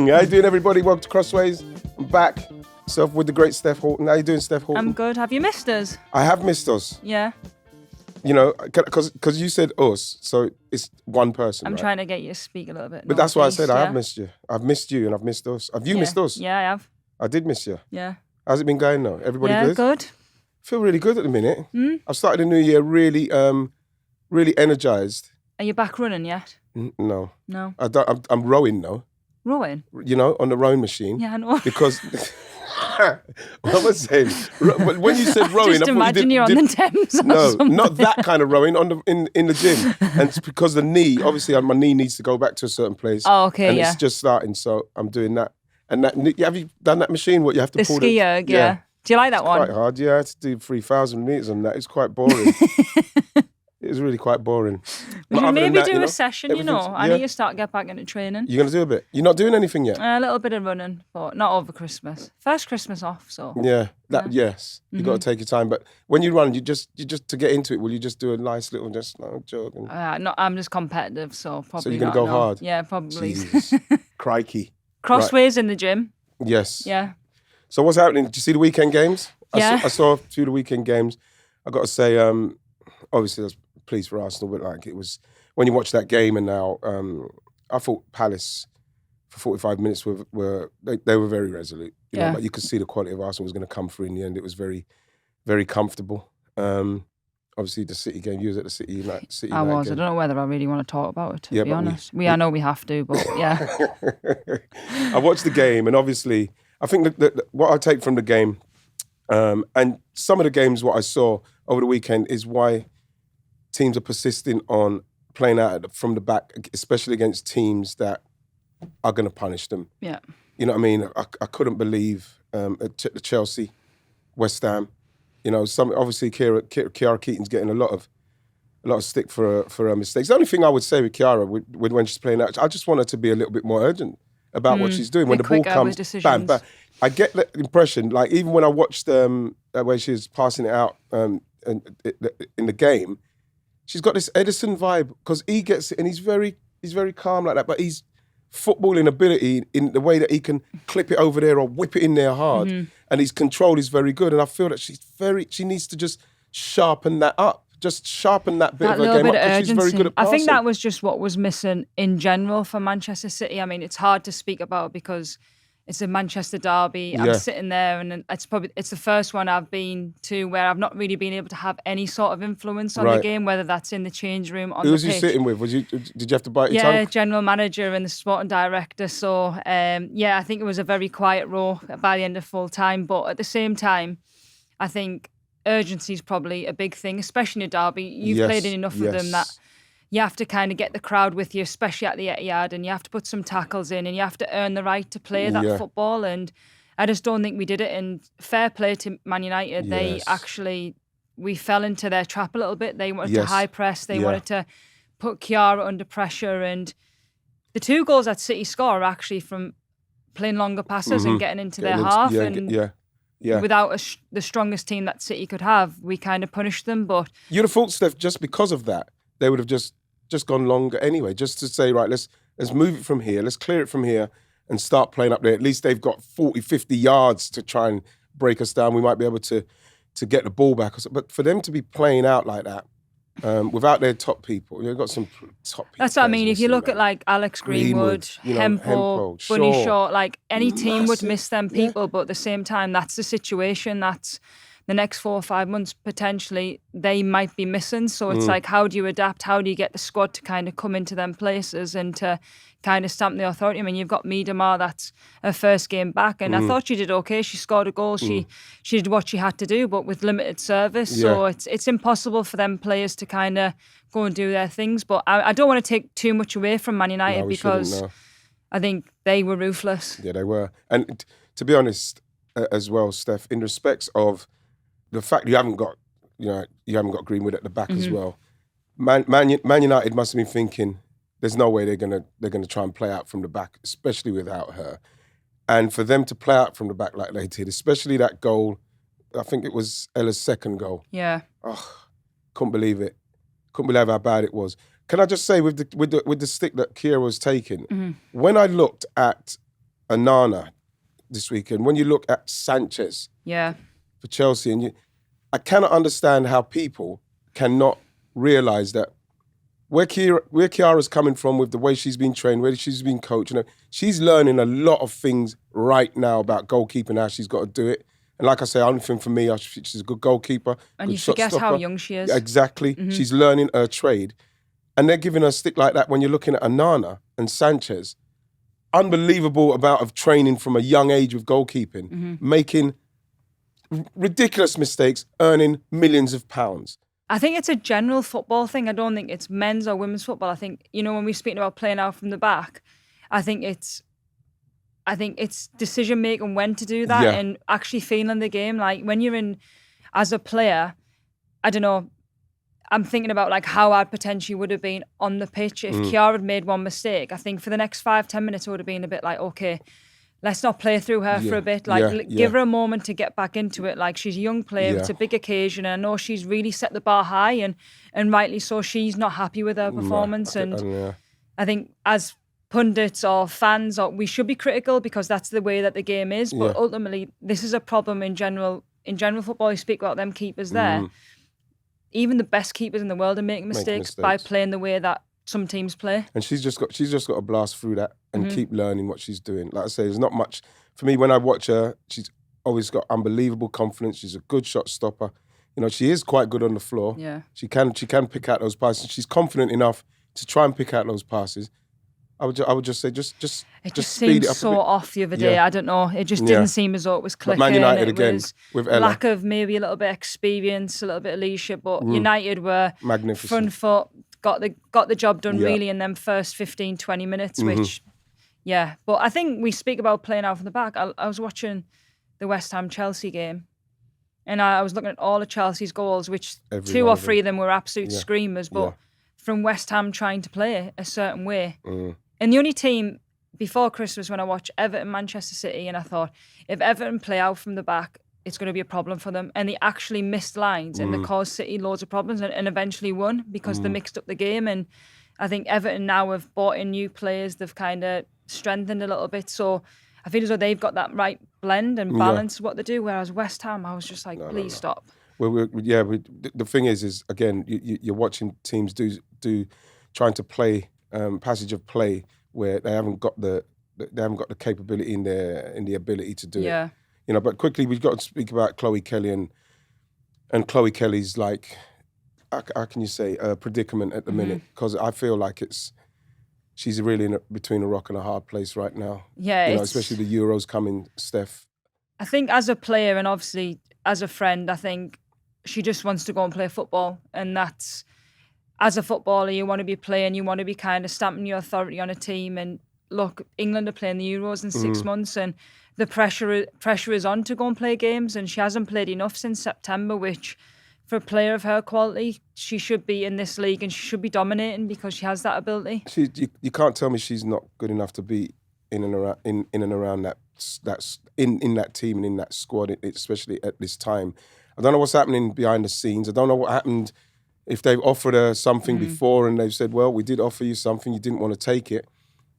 How you doing, everybody? Welcome to Crossways. I'm back. Myself with the great Steph Houghton. How you doing, Steph Houghton? I'm good. Have you missed us? I have missed us. Yeah. You know, because you said us, so it's one person, I'm right? trying to get you to speak a little bit. But that's why I said I have yeah? missed you. I've missed you and I've missed us. Have you missed us? Yeah, I have. I did miss you. Yeah. How's it been going though? Everybody Yeah, good? good. Feel really good at the minute. Mm? I've started the new year really, really energized. Are you back running yet? No. No. I'm rowing though. Rowing? You know, on the rowing machine. Yeah, I know. Because what was I saying? When you said rowing, Just imagine you're on the Thames or no, something. not that kind of rowing in the gym. And it's because the knee, obviously, my knee needs to go back to a certain place. Oh, okay, and yeah. it's just starting, so I'm doing that. And that, have you done that machine? What you have to The pull ski erg, yeah. Do you like that one? Quite hard, yeah. I had to do 3,000 meters on that. It's quite boring. It was really quite boring. We should maybe do a session, you know. I need to get back into training. You're going to do a bit? You're not doing anything yet? A little bit of running, but not over Christmas. First Christmas off, so. Yeah, yes. You've got to take your time. But when you run, you just to get into it, will you just do a nice little jog? No, I'm just competitive, so probably. So you're going to go hard? Yeah, probably. Jesus. Crikey. Crossways in the gym. Yes. Yeah. So what's happening? Did you see the weekend games? Yeah. I saw a few of the weekend games. I got to say, obviously I was pleased for Arsenal, but like it was when you watch that game and now, I thought Palace for 45 minutes they were very resolute. You know, like you could see the quality of Arsenal was going to come through in the end. It was very, very comfortable. Obviously the City game, you was at the City United game. I was. I don't know whether I really want to talk about it, to be honest. I know we have to, but yeah. I watched the game and obviously I think that what I take from the game, and some of the games, what I saw over the weekend is why teams are persisting on playing out from the back, especially against teams that are going to punish them. Yeah. You know what I mean? I couldn't believe the Chelsea, West Ham. You know, obviously Kiara Keaton's getting a lot of stick for her mistakes. The only thing I would say with Kiara, with when she's playing out, I just want her to be a little bit more urgent about what she's doing. When the ball comes, bam, bam. I get the impression, like even when I watched where she was passing it out in the game, she's got this Edison vibe because he gets it and he's very calm like that, but he's footballing ability in the way that he can clip it over there or whip it in there hard, and his control is very good. And I feel that she needs to just sharpen that up. Just sharpen that bit of her game up because she's very good at passing. I think that was just what was missing in general for Manchester City. I mean, it's hard to speak about because it's a Manchester derby. I'm sitting there and it's the first one I've been to where I've not really been able to have any sort of influence on the game, whether that's in the change room, on the pitch. Who was you sitting with? Did you have to bite your tongue? Yeah, general manager and the sporting director. So, I think it was a very quiet row by the end of full time. But at the same time, I think urgency is probably a big thing, especially in a derby. You've played in enough of them that you have to kind of get the crowd with you, especially at the Etihad, and you have to put some tackles in and you have to earn the right to play that football. And I just don't think we did it. And fair play to Man United. We fell into their trap a little bit. They wanted to high press. They wanted to put Kiara under pressure. And the 2 goals that City score are actually from playing longer passes and getting into their half. Without the strongest team that City could have, we kind of punished them. But you'd have thought, Steph, just because of that, they would have just gone longer anyway, just to say, right, let's move it from here, let's clear it from here and start playing up there. At least they've got 40, 50 yards to try and break us down. We might be able to get the ball back. But for them to be playing out like that, without their top people, you've got some top people. That's what I mean. If you look at like Alex Greenwood, Hempel, Bunny Shaw, like any team would miss them people, but at the same time, that's the situation. That's the next 4 or 5 months, potentially, they might be missing. So it's like, how do you adapt? How do you get the squad to kind of come into them places and to kind of stamp the authority? I mean, you've got Miedema, that's her first game back, and I thought she did okay. She scored a goal. She did what she had to do, but with limited service. So it's impossible for them players to kind of go and do their things. But I don't want to take too much away from Man United because I think they were ruthless. Yeah, they were. And to be honest, as well, Steph, in respects of the fact you haven't got Greenwood at the back as well. Man United must have been thinking, there's no way they're gonna try and play out from the back, especially without her. And for them to play out from the back like they did, especially that goal, I think it was Ella's second goal. Yeah. Oh, couldn't believe it. Couldn't believe how bad it was. Can I just say with the stick that Kiera was taking, when I looked at Anana this weekend, when you look at Sanchez for Chelsea, and I cannot understand how people cannot realise that where Kiara's coming from with the way she's been trained, where she's been coached, she's learning a lot of things right now about goalkeeping, how she's got to do it. And like I say, only thing for me, she's a good goalkeeper. And good you forget shot stopper. how young she is. Exactly. Mm-hmm. She's learning her trade. And they're giving her a stick like that when you're looking at Anana and Sanchez. Unbelievable amount of training from a young age with goalkeeping, making ridiculous mistakes, earning millions of pounds. I think it's a general football thing. I don't think it's men's or women's football. I think, when we're speaking about playing out from the back, I think it's decision making when to do that and actually feeling the game. Like when you're in as a player, I don't know, I'm thinking about like how I potentially would have been on the pitch if Kiara had made one mistake. I think for the next 5-10 minutes, it would have been a bit like, okay, let's not play through her for a bit. Like give her a moment to get back into it. Like she's a young player. It's a big occasion. And I know she's really set the bar high and rightly so. She's not happy with her performance. I think as pundits or fans, we should be critical because that's the way that the game is. But ultimately, this is a problem in general. In general football, you speak about them keepers there. Even the best keepers in the world are making mistakes by playing the way that some teams play. And she's just got to blast through that and keep learning what she's doing. Like I say, there's not much for me when I watch her. She's always got unbelievable confidence. She's a good shot stopper. She is quite good on the floor. Yeah, she can pick out those passes. She's confident enough to try and pick out those passes. I would just say just it just speed seemed it up so off the other day. I don't know. It just didn't seem as though it was clicking. But Man United again with Ella. Lack of maybe a little bit of experience, a little bit of leadership. But United were magnificent. Front foot, got the job done really in them first 15-20 minutes. Which, But I think we speak about playing out from the back. I was watching the West Ham Chelsea game, and I was looking at all of Chelsea's goals, which 2 or 3 of them were absolute screamers. But from West Ham trying to play a certain way. And the only team before Christmas when I watched Everton, Manchester City, and I thought, if Everton play out from the back, it's going to be a problem for them. And they actually missed lines and they caused City loads of problems and eventually won because they mixed up the game. And I think Everton now have brought in new players. They've kind of strengthened a little bit. So I feel as though they've got that right blend and balance of what they do. Whereas West Ham, I was just like, please stop. Well, the thing is again, you're watching teams do trying to play passage of play where they haven't got the capability in the ability to do it. But quickly we've got to speak about Chloe Kelly and Chloe Kelly's like how can you say predicament at the minute, because I feel like she's really between a rock and a hard place right now. Especially the Euros coming, Steph. I think as a player and obviously as a friend, I think she just wants to go and play football, and that's, as a footballer, you want to be playing, you want to be kind of stamping your authority on a team. And look, England are playing the Euros in 6 months, and the pressure is on to go and play games, and she hasn't played enough since September, which for a player of her quality, she should be in this league and she should be dominating because she has that ability. You can't tell me she's not good enough to be in and around that team and in that squad, especially at this time. I don't know what's happening behind the scenes. I don't know what happened. If they've offered her something before and they've said, well, we did offer you something, you didn't want to take it.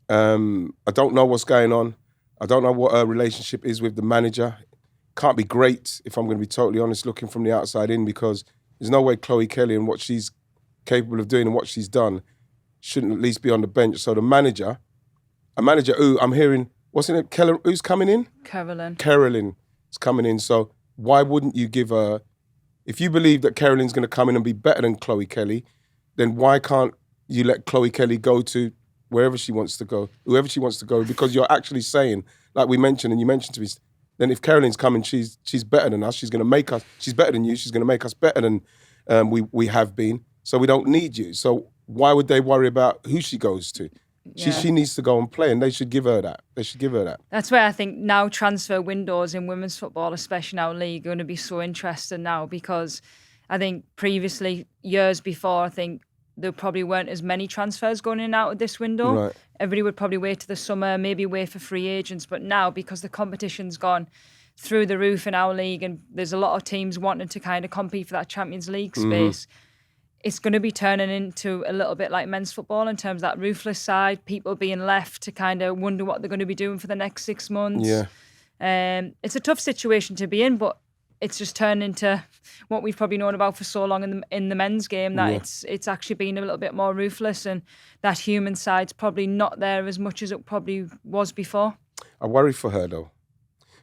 I don't know what's going on. I don't know what her relationship is with the manager. Can't be great, if I'm going to be totally honest, looking from the outside in, because there's no way Chloe Kelly and what she's capable of doing and what she's done shouldn't at least be on the bench. So a manager who I'm hearing, wasn't it Keller, who's coming in? Kerolin is coming in. So why wouldn't you give her, if you believe that Kerolin's going to come in and be better than Chloe Kelly, then why can't you let Chloe Kelly go to wherever she wants to go, whoever she wants to go? Because you're actually saying, like we mentioned, and you mentioned to me, then if Kerolin's coming, she's better than us. She's going to make us. She's better than you. She's going to make us better than we have been. So we don't need you. So why would they worry about who she goes to? Yeah. She needs to go and play, and they should give her that. That's where I think now transfer windows in women's football, especially now league, are going to be so interesting now, because I think previously, years before, I think there probably weren't as many transfers going in and out of this window. Right. Everybody would probably wait to the summer, maybe wait for free agents. But now, because the competition's gone through the roof in our league and there's a lot of teams wanting to kind of compete for that Champions League space, it's going to be turning into a little bit like men's football in terms of that ruthless side, people being left to kind of wonder what they're going to be doing for the next 6 months. Yeah. It's a tough situation to be in, but it's just turned into what we've probably known about for so long in the men's game, that it's actually been a little bit more ruthless, and that human side's probably not there as much as it probably was before. I worry for her though,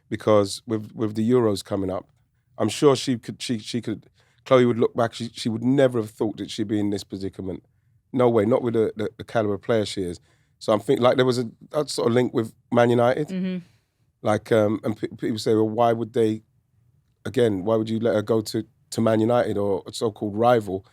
because with the Euros coming up, I'm sure she could. Chloe would look back. She would never have thought that she'd be in this predicament. No way, not with the caliber of player she is. So I'm thinking, like, there was a sort of link with Man United. Mm-hmm. Like, and people say, well, why would you let her go to Man United, or a so-called rival?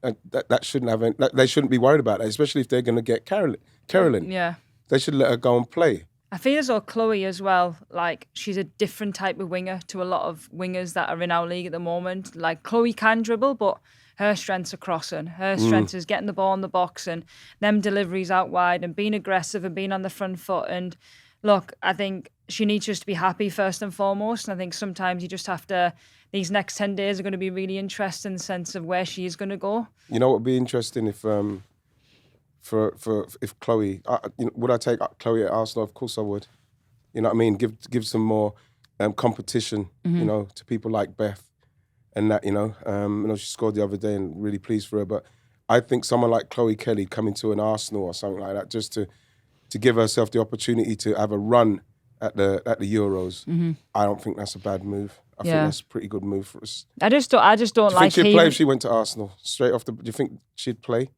That shouldn't have. They shouldn't be worried about that, especially if they're going to get Kerolin. Yeah, they should let her go and play. I feel as though Chloe as well, like, she's a different type of winger to a lot of wingers that are in our league at the moment. Like, Chloe can dribble, but her strengths are crossing. Her strength is getting the ball in the box and them deliveries out wide and being aggressive and being on the front foot. And look, I think she needs just to be happy first and foremost. And I think sometimes you just have to, these next 10 days are going to be really interesting in the sense of where she is going to go. You know what would be interesting if... if Chloe, would I take Chloe at Arsenal? Of course I would. You know what I mean? Give some more competition, you know, to people like Beth, and that, you know. She scored the other day, and really pleased for her. But I think someone like Chloe Kelly coming to an Arsenal or something like that, just to give herself the opportunity to have a run at the Euros. I don't think that's a bad move. I think that's a pretty good move for us. I just don't Do you like. think she'd play if she went to Arsenal straight off the? Do you think she'd play?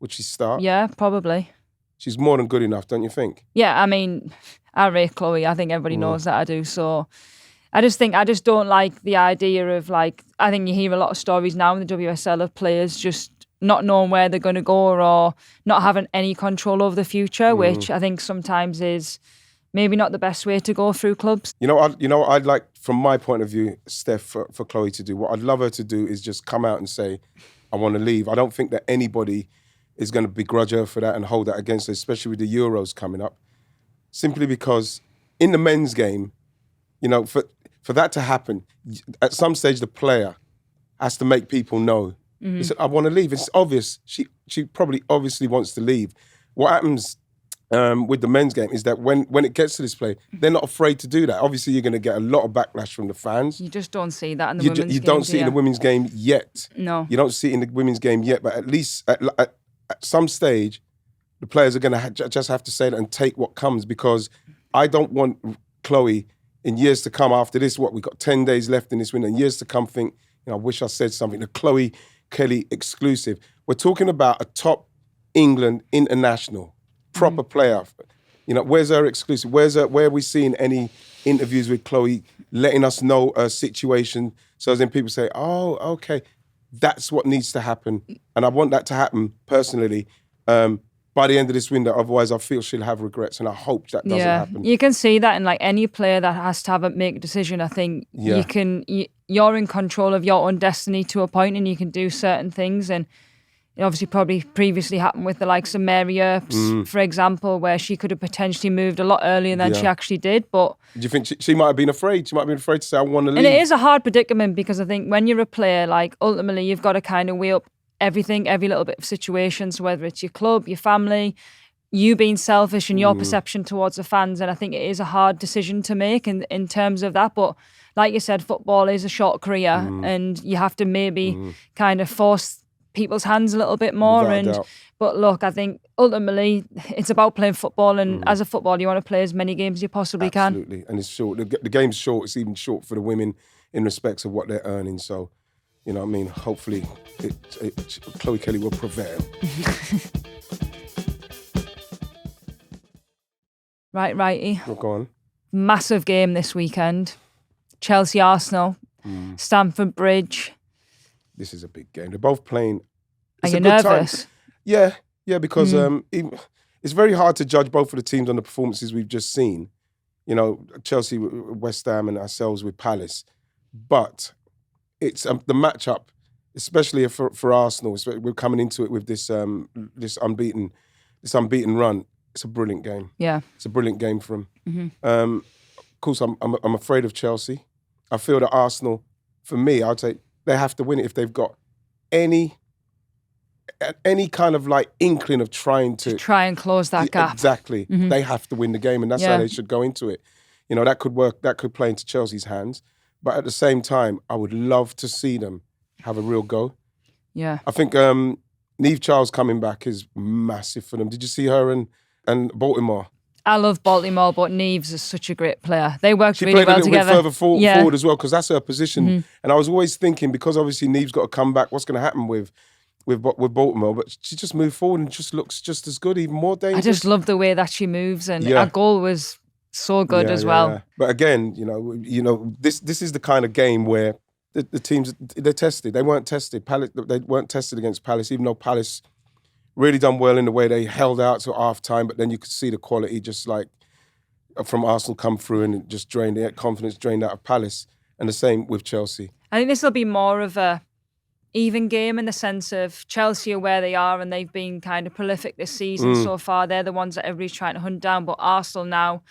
Would she start? Yeah, probably. She's more than good enough, don't you think? Yeah, I mean, I rate Chloe. I think everybody knows that I do. So I just don't like the idea of, like, I think you hear a lot of stories now in the WSL of players just not knowing where they're going to go or not having any control over the future, which I think sometimes is maybe not the best way to go through clubs. You know, I'd like, from my point of view, Steph, for Chloe to do. What I'd love her to do is just come out and say, I want to leave. I don't think that anybody is going to begrudge her for that and hold that against her, especially with the Euros coming up. Simply because in the men's game, you know, for that to happen, at some stage the player has to make people know. He said, I want to leave. It's obvious. She probably obviously wants to leave. What happens with the men's game is that when it gets to this play, they're not afraid to do that. Obviously, you're going to get a lot of backlash from the fans. You just don't see that in the women's game. You don't see it in the women's game yet. No. You don't see it in the women's game yet, but at least at some stage, the players are going to just have to say that and take what comes, because I don't want Chloe in years to come after this, we've got 10 days left in this window, in years to come think, I wish I said something, the Chloe Kelly exclusive. We're talking about a top England international, proper player. You know, where's her exclusive? Where are we seeing any interviews with Chloe letting us know her situation? So then people say, oh, okay. That's what needs to happen. And I want that to happen personally by the end of this window. Otherwise, I feel she'll have regrets, and I hope that doesn't happen. You can see that in, like, any player that has to make a decision. I think you're in control of your own destiny to a point, and you can do certain things. And it obviously probably previously happened with the likes of Mary Earps, for example, where she could have potentially moved a lot earlier than she actually did. But do you think she might have been afraid? She might have been afraid to say, I want to leave. And it is a hard predicament, because I think when you're a player, like, ultimately you've got to kind of weigh up everything, every little bit of situation. So whether it's your club, your family, you being selfish and your perception towards the fans. And I think it is a hard decision to make in terms of that. But like you said, football is a short career, and you have to maybe kind of force people's hands a little bit more. But look, I think ultimately it's about playing football, and as a footballer you want to play as many games as you possibly can. Absolutely, and it's short. The game's short. It's even short for the women in respects of what they're earning. So, you know what I mean? Hopefully Chloe Kelly will prevail. Right, Wrighty. Well, go on. Massive game this weekend. Chelsea-Arsenal, Stamford Bridge. This is a big game. They're both playing. Are you nervous? Yeah, because it's very hard to judge both of the teams on the performances we've just seen. You know, Chelsea, West Ham, and ourselves with Palace. But it's the matchup, especially for Arsenal. We're coming into it with this unbeaten run. It's a brilliant game. Yeah, it's a brilliant game for them. Of course, I'm afraid of Chelsea. I feel that Arsenal, for me, I'd say they have to win it if they've got any any kind of like inkling of trying to try and close that gap. Exactly. They have to win the game, and that's how they should go into it. You know, that could work. That could play into Chelsea's hands. But at the same time, I would love to see them have a real go. Yeah. I think Niamh Charles coming back is massive for them. Did you see her and Baltimore? I love Baltimore, but Niamh's is such a great player. They worked really well together. She played a little bit further forward as well, because that's her position. And I was always thinking, because obviously Niamh's got to come back, what's going to happen with Baltimore? But she just moved forward and just looks just as good, even more dangerous. I just love the way that she moves, and her goal was so good as well. Yeah. But again, you know, this is the kind of game where the teams, they're tested. They weren't tested. They weren't tested against Palace, even though Palace really done well in the way they held out to half time. But then you could see the quality just like from Arsenal come through and just drained the confidence drained out of Palace. And the same with Chelsea. I think this will be more of a even game in the sense of Chelsea are where they are, and they've been kind of prolific this season so far. They're the ones that everybody's trying to hunt down. But Arsenal now,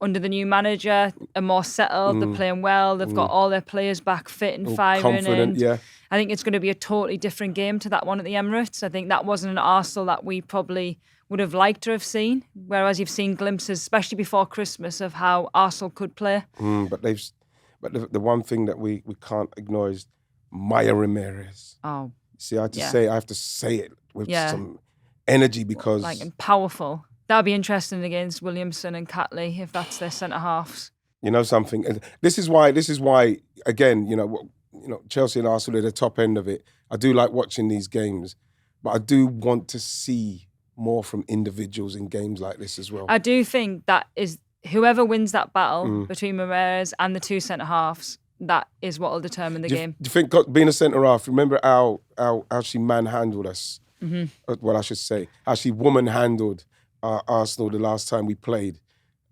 under the new manager, are more settled. They're playing well. They've got all their players back fit and firing. Confident, and I think it's going to be a totally different game to that one at the Emirates. I think that wasn't an Arsenal that we probably would have liked to have seen. Whereas you've seen glimpses, especially before Christmas, of how Arsenal could play. But the one thing that we can't ignore is Maya Ramirez. Oh, see, I have to say it with some energy, because and powerful. That'd be interesting against Williamson and Catley if that's their centre halves. You know something. This is why again, you know, Chelsea and Arsenal are the top end of it. I do like watching these games, but I do want to see more from individuals in games like this as well. I do think that is whoever wins that battle between Ramirez and the two centre halves. That is what will determine the game. Do you think, being a centre half, remember how she manhandled us? Well, I should say, how she woman-handled Arsenal the last time we played.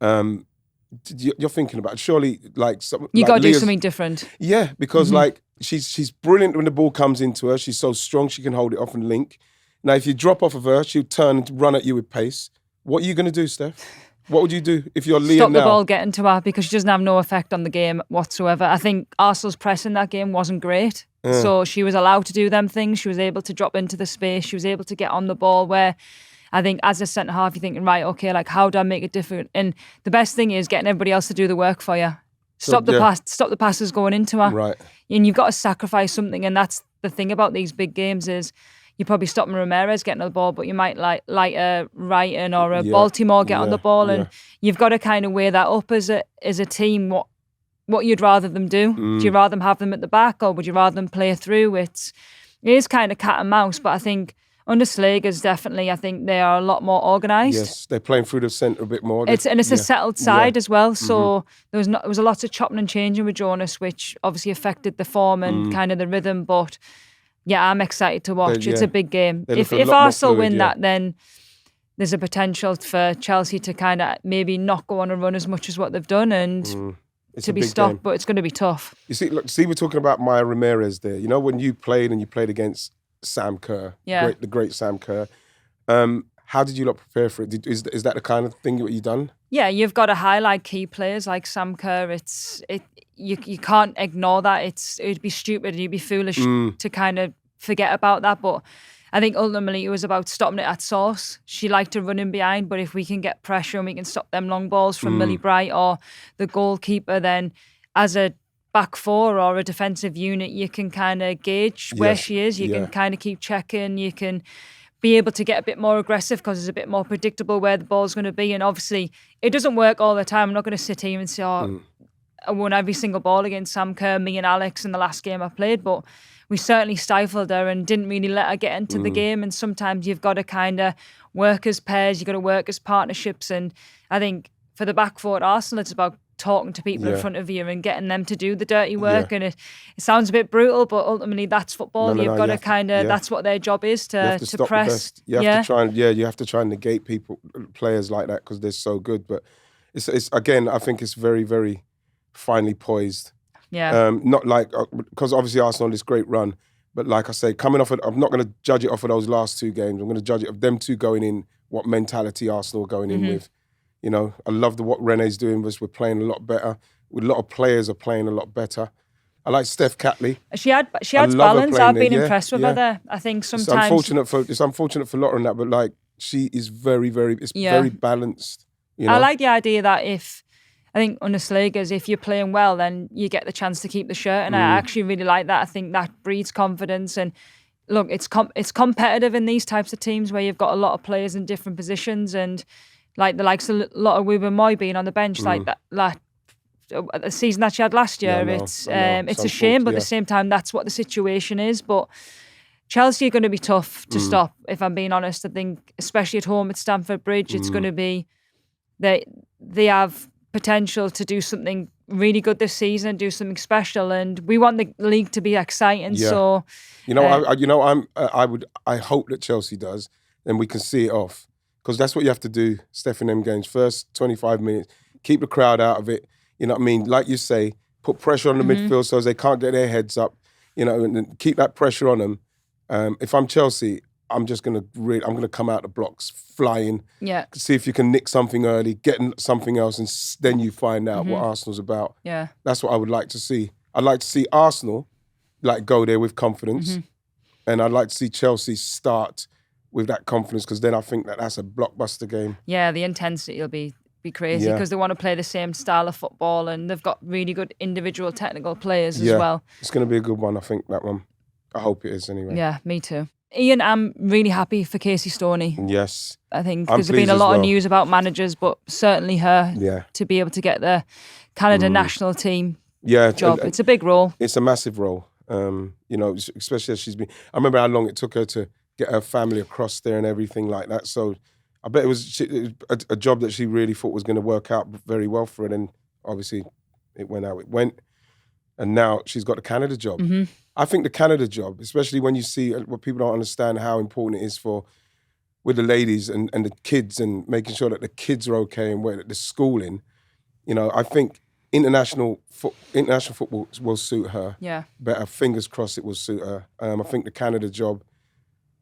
You're thinking about it. Surely, like... You got to do something different. Yeah, because like she's brilliant when the ball comes into her. She's so strong, she can hold it off and link. Now, if you drop off of her, she'll turn and run at you with pace. What are you going to do, Steph? What would you do if you're Leah now? Stop the ball getting to her, because she doesn't have no effect on the game whatsoever. I think Arsenal's press in that game wasn't great. So she was allowed to do them things. She was able to drop into the space. She was able to get on the ball, where I think as a centre-half, you're thinking, right, okay, like how do I make it different? And the best thing is getting everybody else to do the work for you. Stop the passes going into her. Right. And you've got to sacrifice something. And that's the thing about these big games is you're probably stopping Ramirez getting on the ball, but you might like a Wrighton or a Baltimore get on the ball, and you've got to kind of weigh that up as a team. What you'd rather them do? Do you rather them have them at the back, or would you rather them play through? It is kind of cat and mouse, but I think under Slager's definitely, I think they are a lot more organised. Yes, they're playing through the centre a bit more. It's a settled side as well. So there was a lot of chopping and changing with Jonas, which obviously affected the form and kind of the rhythm, but. Yeah, I'm excited to watch. It's a big game. If Arsenal win that, then there's a potential for Chelsea to kind of maybe not go on a run as much as what they've done and to be stopped, but it's going to be tough. You see, we're talking about Maya Ramirez there. You know, when you played against Sam Kerr, the great Sam Kerr, how did you lot prepare for it? Is that the kind of thing that you've done? Yeah, you've got to highlight key players like Sam Kerr. You can't ignore that. It'd be stupid and you'd be foolish to kind of forget about that. But I think ultimately it was about stopping it at source. She liked to run in behind, but if we can get pressure and we can stop them long balls from Millie Bright or the goalkeeper, then as a back four or a defensive unit, you can kind of gauge where she is. You can kind of keep checking. You can be able to get a bit more aggressive because it's a bit more predictable where the ball's going to be. And obviously, it doesn't work all the time. I'm not going to sit here and say, I won every single ball against Sam Kerr, me and Alex in the last game I played, but we certainly stifled her and didn't really let her get into the game. And sometimes you've got to kind of work as pairs, you've got to work as partnerships. And I think for the back four at Arsenal, it's about talking to people in front of you and getting them to do the dirty work. And it sounds a bit brutal, but ultimately that's football. You've got to kind of, that's what their job is, to press. You have to try and negate players like that because they're so good. But it's again, I think it's very, very finely poised. Yeah. Not like, because obviously Arsenal this great run, but like I say, coming off I'm not going to judge it off of those last two games. I'm going to judge it of them two going in, what mentality Arsenal are going in with. You know, I love what Rene's doing. We're playing a lot better. A lot of players are playing a lot better. I like Steph Catley. She adds love her balance. playing I've been there. impressed with her there. I think It's sometimes unfortunate for Lotta and that, but like she is very, very, very balanced. You know? I like the idea that I think under Slegers, if you're playing well, then you get the chance to keep the shirt, and I actually really like that. I think that breeds confidence. And look, it's competitive in these types of teams where you've got a lot of players in different positions, and like the likes of Lotta Wubben-Moy being on the bench, like that. The season that she had last year, it's a shame, but at the same time, that's what the situation is. But Chelsea are going to be tough to stop, if I'm being honest. I think, especially at home at Stamford Bridge, it's going to be they have potential to do something really good this season, do something special, and we want the league to be exciting. Yeah. So, I hope that Chelsea does, and we can see it off, because that's what you have to do. Steph in them games, first 25 minutes, keep the crowd out of it. You know what I mean? Like you say, put pressure on the midfield so they can't get their heads up. You know, and keep that pressure on them. If I'm Chelsea, I'm just gonna come out the blocks flying. Yeah. See if you can nick something early, get something else, and then you find out what Arsenal's about. Yeah. That's what I would like to see. I'd like to see Arsenal like go there with confidence, and I'd like to see Chelsea start with that confidence, because then I think that's a blockbuster game. Yeah, the intensity will be crazy because they want to play the same style of football, and they've got really good individual technical players as well. It's going to be a good one, I think, that one. I hope it is anyway. Yeah, me too. Ian, I'm really happy for Casey Stoney. Yes. I think there's been a lot of news about managers, but certainly her to be able to get the Canada national team job. It's a big role. It's a massive role. Especially as she's been. I remember how long it took her to get her family across there and everything like that. So I bet it was a job that she really thought was going to work out very well for her. And obviously it went how it went. And now she's got the Canada job. I think the Canada job, especially when you see what people don't understand how important it is with the ladies and the kids, and making sure that the kids are okay and where the schooling. You know, I think international football will suit her. Yeah. Better, fingers crossed it will suit her. I think the Canada job,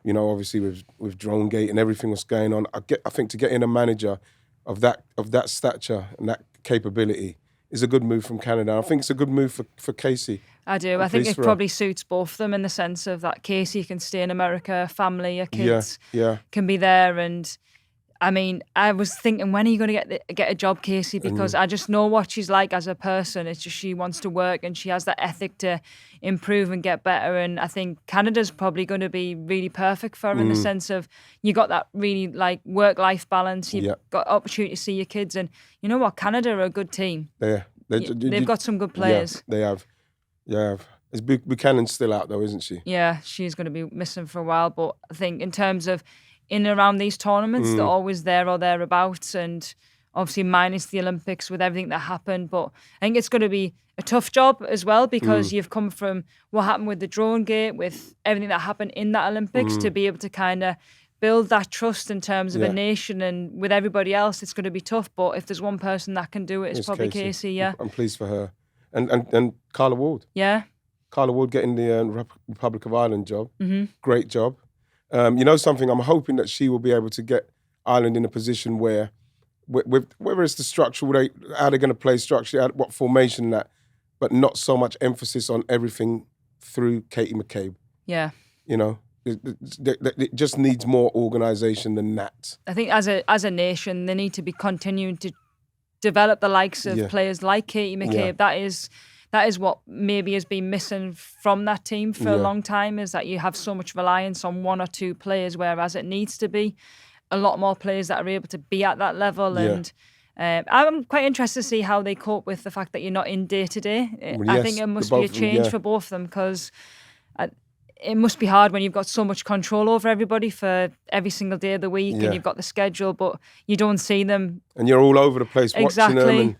you know, obviously with Dronegate and everything that's going on, I think to get in a manager of that stature and that capability is a good move from Canada. I think it's a good move for Casey. I do. I think it probably suits both of them, in the sense of that Casey can stay in America, family, your kids can be there. And I mean, I was thinking, when are you going to get a job, Casey? Because I just know what she's like as a person. It's just she wants to work, and she has that ethic to improve and get better. And I think Canada's probably going to be really perfect for her, in the sense of you got that really like work-life balance. You've got opportunity to see your kids, and you know what? Canada are a good team. They've got some good players. Yeah, they have. Yeah. Is Buchanan's still out though, isn't she? Yeah, she's going to be missing for a while. But I think in terms of in and around these tournaments, they're always there or thereabouts, and obviously minus the Olympics with everything that happened. But I think it's going to be a tough job as well, because you've come from what happened with the drone gate, with everything that happened in that Olympics, to be able to kind of build that trust in terms of a nation, and with everybody else, it's going to be tough. But if there's one person that can do it, it's probably Casey. Yeah, I'm pleased for her, and Carla Ward. Yeah, Carla Ward getting the Republic of Ireland job. Great job. You know something? I'm hoping that she will be able to get Ireland in a position where, whether it's the structure, how they're going to play structure, what formation but not so much emphasis on everything through Katie McCabe. Yeah. You know, it just needs more organisation than that. I think as a nation, they need to be continuing to develop the likes of players like Katie McCabe. That is what maybe has been missing from that team for a long time, is that you have so much reliance on one or two players, whereas it needs to be a lot more players that are able to be at that level. And I'm quite interested to see how they cope with the fact that you're not in day to day. I think it must be a change for both of them, because it must be hard when you've got so much control over everybody for every single day of the week, and you've got the schedule, but you don't see them. And you're all over the place watching them.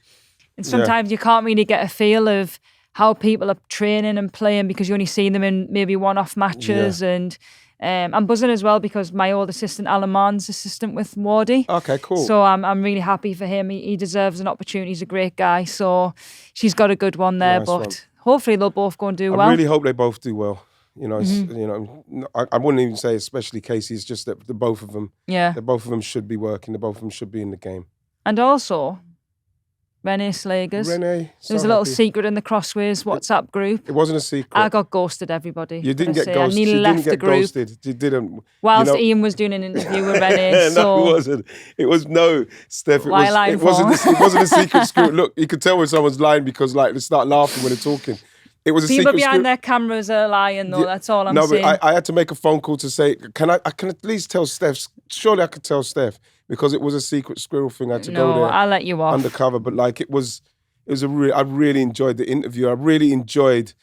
And sometimes you can't really get a feel of how people are training and playing, because you only see them in maybe one-off matches. And I'm buzzing as well, because my old assistant, Alan Marn's assistant with Wardy. Okay, cool. So I'm really happy for him. He deserves an opportunity. He's a great guy. So she's got a good one there. Nice hopefully they'll both go and do well. I really hope they both do well. You know, I wouldn't even say especially Casey. It's just that the both of them. Yeah. The both of them should be working. The both of them should be in the game. And also, Renee Slagers. Renee, There was a little secret in the Crossways WhatsApp group. It wasn't a secret. I got ghosted, everybody. You didn't get ghosted. I nearly left the group. Ghosted. You didn't. Whilst Ian was doing an interview with Renee. No, so it wasn't. It was no, Steph. It wasn't a secret script. Look, you could tell when someone's lying because like they start laughing when they're talking. It was a people secret behind script. their cameras are lying though. That's all I'm saying. No, but I had to make a phone call to say, I can at least tell Steph. Surely I could tell Steph because it was a secret squirrel thing. I had to go there. I'll let you off. Undercover, but like it was I really enjoyed the interview. I really enjoyed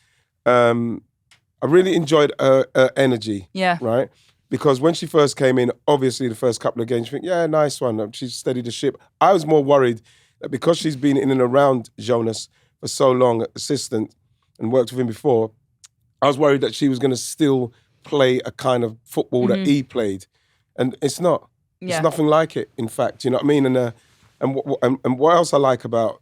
her energy. Yeah. Right? Because when she first came in, obviously the first couple of games, you think, yeah, nice one. She's steadied the ship. I was more worried that because she's been in and around Jonas for so long, assistant, and worked with him before, I was worried that she was going to still play a kind of football that he played. And it's not. Yeah. It's nothing like it, in fact. You know what I mean? And what else I like about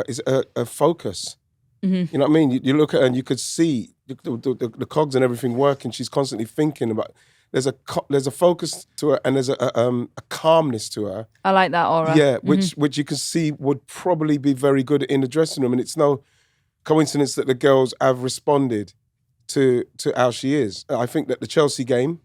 is a focus. You know what I mean? You look at her and you could see the cogs and everything working. She's constantly thinking about. There's a focus to her and there's a calmness to her. I like that aura. Yeah, which you can see would probably be very good in the dressing room. And it's no coincidence that the girls have responded to how she is. I think that the Chelsea game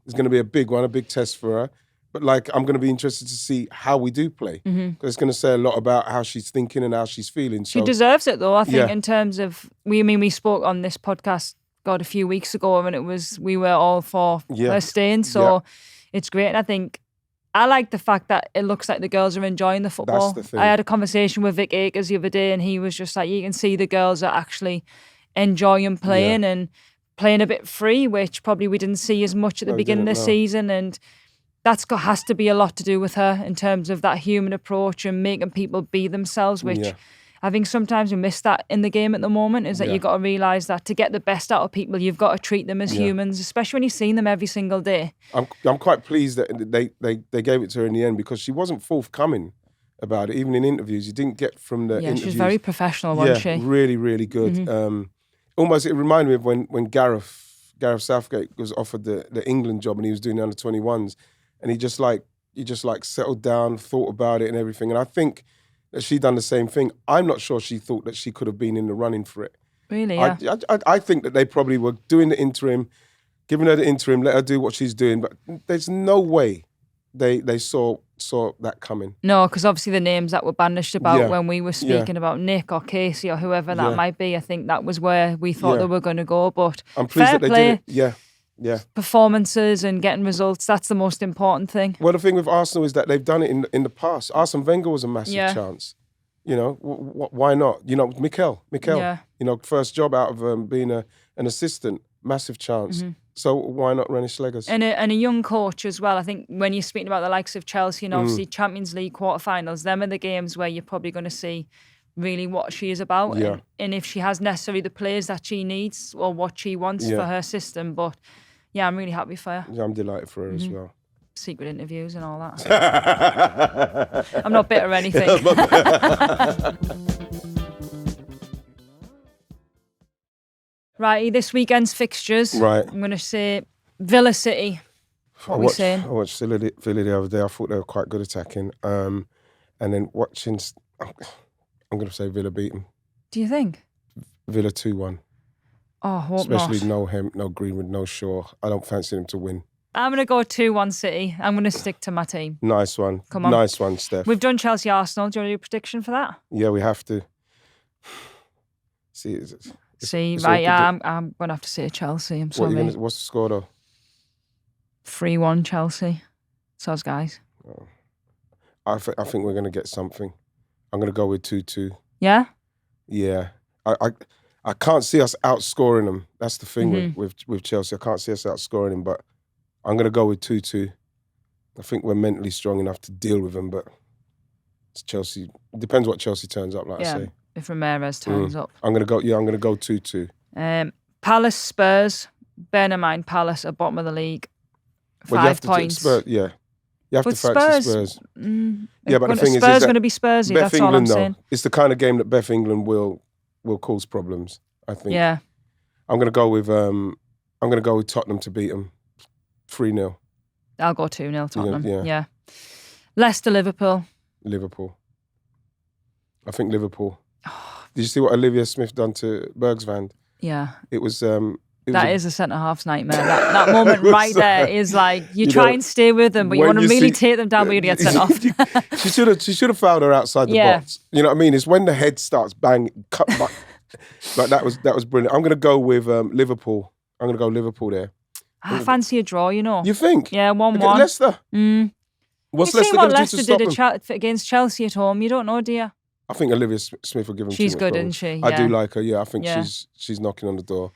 is going to be a big one, a big test for her. But like, I'm going to be interested to see how we do play. Because it's going to say a lot about how she's thinking and how she's feeling. So, she deserves it though, I think, in terms of, we spoke on this podcast, a few weeks ago, and we were all for her staying. So it's great. And I think, I like the fact that it looks like the girls are enjoying the football. That's the thing. I had a conversation with Vic Akers the other day and he was just like, you can see the girls are actually enjoying playing and playing a bit free, which probably we didn't see as much at the beginning of the season. And has to be a lot to do with her in terms of that human approach and making people be themselves, which I think sometimes we miss that in the game at the moment, is that you've got to realise that to get the best out of people, you've got to treat them as humans, especially when you've seen them every single day. I'm quite pleased that they gave it to her in the end because she wasn't forthcoming about it, even in interviews. You didn't get from the interviews. She was very professional, wasn't she? Really, really good. Almost, it reminded me of when Gareth Southgate was offered the England job and he was doing the under-21s, and he just settled down, thought about it and everything. And I think that she done the same thing. I'm not sure she thought that she could have been in the running for it. Really, yeah. I think that they probably were doing the interim, giving her the interim, let her do what she's doing. But there's no way they saw that coming. No, because obviously the names that were banished about when we were speaking about Nick or Casey or whoever that might be, I think that was where we thought they were going to go. But I'm pleased fair that they play. did it. Yeah. Performances and getting results, that's the most important thing. Well, the thing with Arsenal is that they've done it in the past. Arsene Wenger was a massive chance. You know, why not? You know, Mikel. You know, first job out of being an assistant, massive chance. So why not Rennie Slagers? And a young coach as well. I think when you're speaking about the likes of Chelsea and obviously Champions League quarterfinals, them are the games where you're probably going to see really what she is about and if she has necessarily the players that she needs or what she wants for her system. But yeah, I'm really happy for her. Yeah, I'm delighted for her as well. Secret interviews and all that. I'm not bitter or anything. Righty, this weekend's fixtures. Right. I'm going to say Villa City. What are we saying? I watched Villa the other day. I thought they were quite good attacking. And then watching, I'm going to say Villa beat them. Do you think? Villa 2-1. Oh, hope Especially not. no Hemp, no Greenwood, no Shaw. I don't fancy them to win. I'm going to go 2-1 City. I'm going to stick to my team. Nice one. Come on. Nice one, Steph. We've done Chelsea Arsenal. Do you want to do a prediction for that? Yeah, we have to. See, I'm going to have to say Chelsea. I'm sorry. What's the score though? 3-1 Chelsea. Soz guys. Oh. I think we're going to get something. I'm going to go with 2-2. Yeah? Yeah. I can't see us outscoring them. That's the thing with Chelsea. I can't see us outscoring them, but I'm going to go with 2-2. I think we're mentally strong enough to deal with them, but it's Chelsea. It depends what Chelsea turns up, I say. If Ramirez turns up. I'm going to go 2-2. Palace Spurs. Bear in mind, Palace are bottom of the league. 5 points. You have to fancy Spurs. Yeah, but the thing Spurs is going to be Spursy. Beth That's all I'm England, saying. It's the kind of game that Beth England will cause problems, I think. Yeah. I'm going to go with Tottenham to beat them 3-0. I'll go 2-0 Tottenham. Yeah. Leicester Liverpool. Liverpool. I think Liverpool. Did you see what Olivia Smith done to Bergsvand? Yeah. It was... That is a centre-half's nightmare. That moment right there is like, you try and stay with them, but you when want to you really see- take them down, but you get sent off. She should have fouled her outside the Yeah. box. You know what I mean? It's when the head starts banging, cut back. But that was brilliant. I'm going to go with Liverpool. I'm going to go Liverpool there. I fancy a draw, you know. You think? Yeah, 1-1. Leicester. You've What's seen Leicester what going to do Leicester to stop did them? against Chelsea at home. You don't know, do you? I think Olivia Smith will give them She's too much good, problems. isn't she? I do Yeah. like her. Yeah, I think Yeah. she's knocking on the door.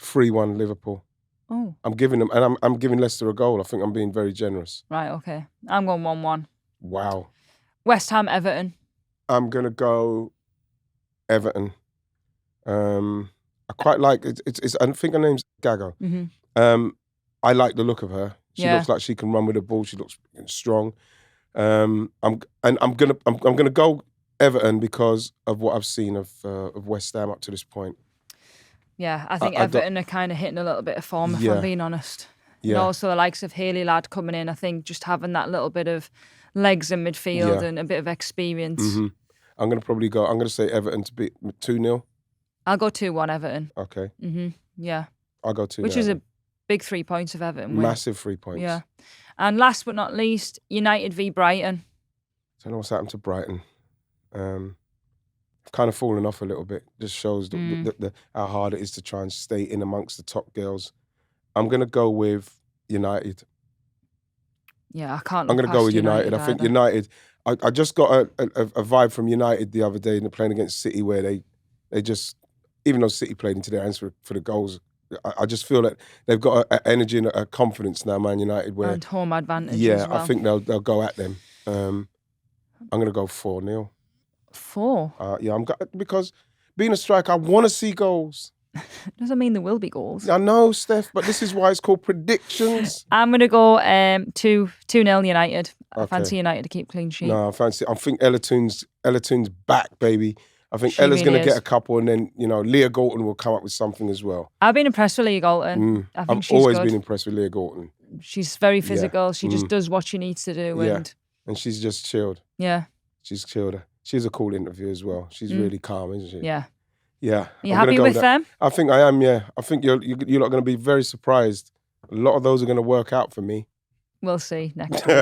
3-1 Liverpool. Oh, I'm giving them, and I'm giving Leicester a goal. I think I'm being very generous. right, okay. I'm going 1-1. Wow. West Ham, Everton. I'm gonna go Everton. I quite like it's I think her name's Gago. Mm-hmm. I like the look of her. She Yeah. looks like she can run with the ball. She looks strong. I'm gonna go Everton because of what I've seen of West Ham up to this point. Yeah, I think I don't- Everton are kind of hitting a little bit of form, if Yeah. I'm being honest. And Yeah. also the likes of Hayley Ladd coming in, I think just having that little bit of legs in midfield Yeah. and a bit of experience. Mm-hmm. I'm gonna say Everton to beat 2-0. I'll go 2-1 Everton. Okay. Yeah, I'll go 2-0. which is a big 3 points of Everton win. massive 3 points. Yeah. And last but not least, United v Brighton. Don't know what's happened to Brighton. I've kind of fallen off a little bit. Just shows how hard it is to try and stay in amongst the top girls. I'm gonna go with United. Yeah, I can't. I'm look gonna go past with United. I think either. United. I just got a vibe from United the other day in the playing against City where they just, even though City played into their hands for the goals, I just feel that they've got an energy and a confidence now, Man United. Where And home advantage yeah, as well. I think they'll go at them. I'm gonna go 4-0. 4. Yeah, because being a striker, I want to see goals. Doesn't mean there will be goals. I know, Steph, but this is why it's called predictions. I'm going to go 2-0 United. I Okay. fancy United to keep clean sheet. No, I think Ella-Toon's back, baby. I think She Ella's really going to is. get a couple, and then Leah Galton will come up with something as well. I've been impressed with Leah Galton. I think I've she's always good. been impressed with Leah Galton, She's very physical. She just does what she needs to do. Yeah. And and she's just chilled. yeah, She's chilled. She's a cool interview as well. She's really calm, isn't she? yeah. Yeah. You I'm gonna happy go with that. them? I think I am. Yeah. I think you're not going to be very surprised. A lot of those are going to work out for me. We'll see next week.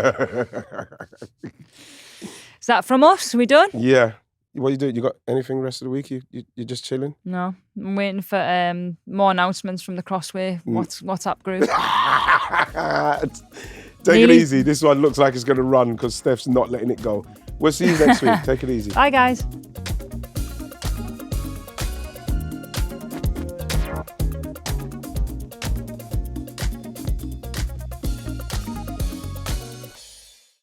Is that from us? Are we done? Yeah. What you doing? You got anything the rest of the week? You're just chilling? No. I'm waiting for more announcements from the Crossway WhatsApp group. Take it Nearly- easy. This one looks like it's going to run because Steph's not letting it go. We'll see you next week. Take it easy. Bye, guys.